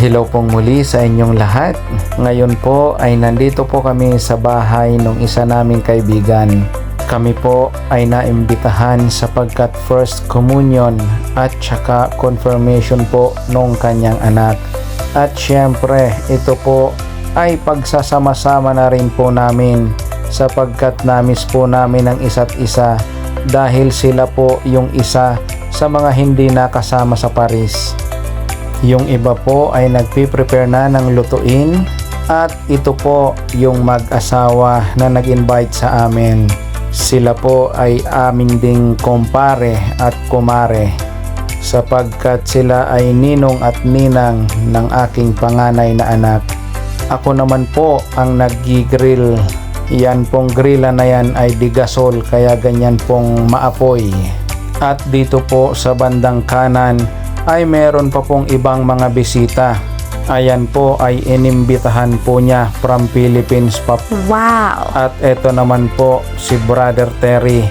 Hello pong muli sa inyong lahat. Ngayon po ay nandito po kami sa bahay ng isa naming kaibigan. Kami po ay naimbitahan sapagkat first communion at saka confirmation po nung kanyang anak. At syempre ito po ay pagsasama-sama na rin po namin sapagkat namiss po namin ang isa't isa dahil sila po yung isa sa mga hindi nakasama sa Paris. Yung iba po ay nagpiprepare na ng lutuin at ito po yung mag-asawa na nag-invite sa amin. Sila po ay aming ding kumpare at kumare sapagkat sila ay ninong at ninang ng aking panganay na anak. Ako naman po ang nag-grill. Yan pong grilla na yan ay di gasol kaya ganyan pong maapoy. At dito po sa bandang kanan ay meron pa pong ibang mga bisita. Ayan po ay inimbitahan po niya from Philippines pa. Wow! At eto naman po si Brother Terry.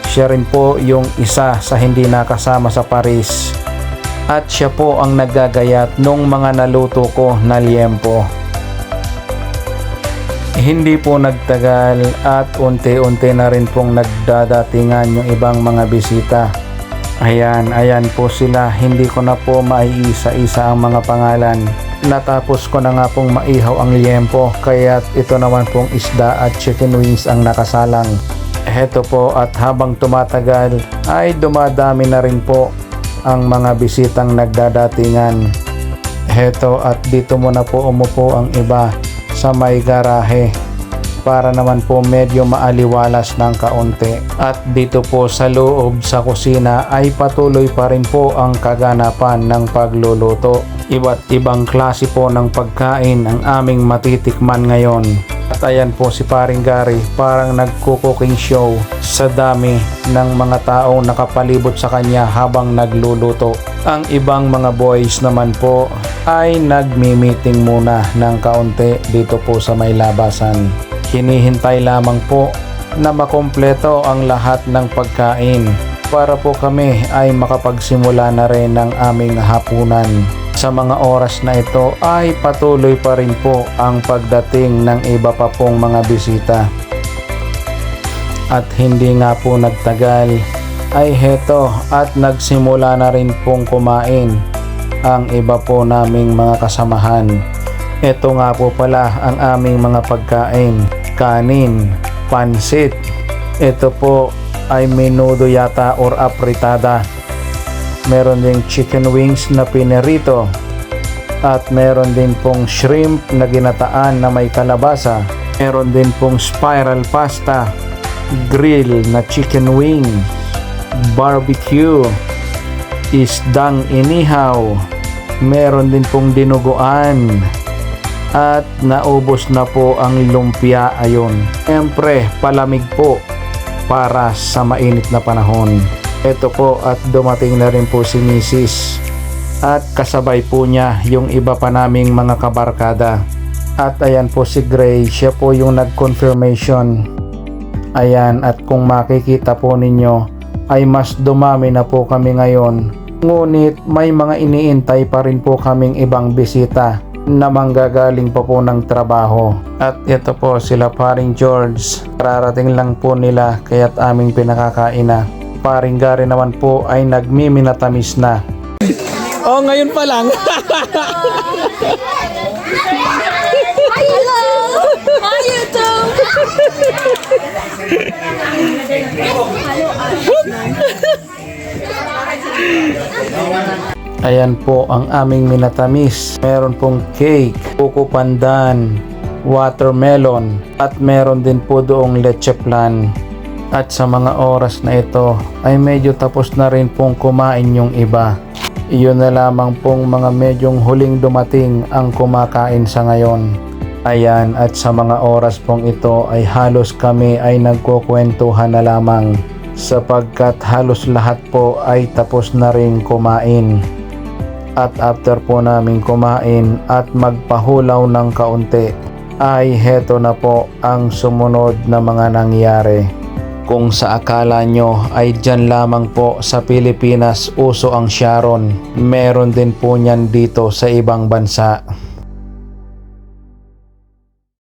Siya rin po yung isa sa hindi nakasama sa Paris. At siya po ang naggagayat nung mga naluto ko na liempo. Hindi po nagtagal at unti-unti na rin pong nagdadatingan yung ibang mga bisita. Ayan po sila. Hindi ko na po maiisa-isa ang mga pangalan. Natapos ko na nga pong maihaw ang liempo, kaya ito naman pong isda at chicken wings ang nakasalang. Heto po, at habang tumatagal ay dumadami na rin po ang mga bisitang nagdadatingan. Heto, at dito muna po umupo ang iba sa may garahe para naman po medyo maaliwalas ng kaunti. At dito po sa loob sa kusina ay patuloy pa rin po ang kaganapan ng pagluluto. Iba't ibang klase po ng pagkain ang aming matitikman ngayon. At ayan po si Paring Gary, parang nagko-cooking show sa dami ng mga taong nakapalibot sa kanya habang nagluluto. Ang ibang mga boys naman po ay nagmi-meeting muna ng kaunti dito po sa may labasan. Hinihintay lamang po na makumpleto ang lahat ng pagkain para po kami ay makapagsimula na rin ng aming hapunan. Sa mga oras na ito ay patuloy pa rin po ang pagdating ng iba pa pong mga bisita. At hindi nga po nagtagal ay heto at nagsimula na rin pong kumain ang iba po naming mga kasamahan. Ito nga po pala ang aming mga pagkain. Kanin, pansit. Ito po ay menudo yata or apritada. Meron ding chicken wings na pinerito. At meron din pong shrimp na ginataan na may kalabasa. Meron din pong spiral pasta, grill na chicken wings, barbecue, isdang inihaw. Meron din pong dinuguan. At naubos na po ang lumpia ayon. Siyempre, palamig po para sa mainit na panahon. Ito po at dumating na rin po si Mrs. At kasabay po niya yung iba pa naming mga kabarkada. At ayan po si Gray, siya po yung nag-confirmation. Ayan, at kung makikita po ninyo ay mas dumami na po kami ngayon. Ngunit may mga iniintay pa rin po kaming ibang bisita na manggagaling pa po ng trabaho. At ito po sila Paring George, kararating lang po nila kaya't aming pinakakain na. Paring Gary naman po ay nagmiminatamis na. Oh, ngayon pa lang. Hello! Hi, YouTube! Ayan po ang aming minatamis. Meron pong cake, buko pandan, watermelon, at meron din po doong leche flan. At sa mga oras na ito ay medyo tapos na rin pong kumain yung iba. Iyon na lamang pong mga medyong huling dumating ang kumakain sa ngayon. Ayan, at sa mga oras pong ito ay halos kami ay nagkukwentuhan na lamang sapagkat halos lahat po ay tapos na rin kumain. At after po namin kumain at magpahulaw ng kaunti ay heto na po ang sumunod na mga nangyari. Kung sa akala nyo ay dyan lamang po sa Pilipinas uso ang Sharon, meron din po niyan dito sa ibang bansa.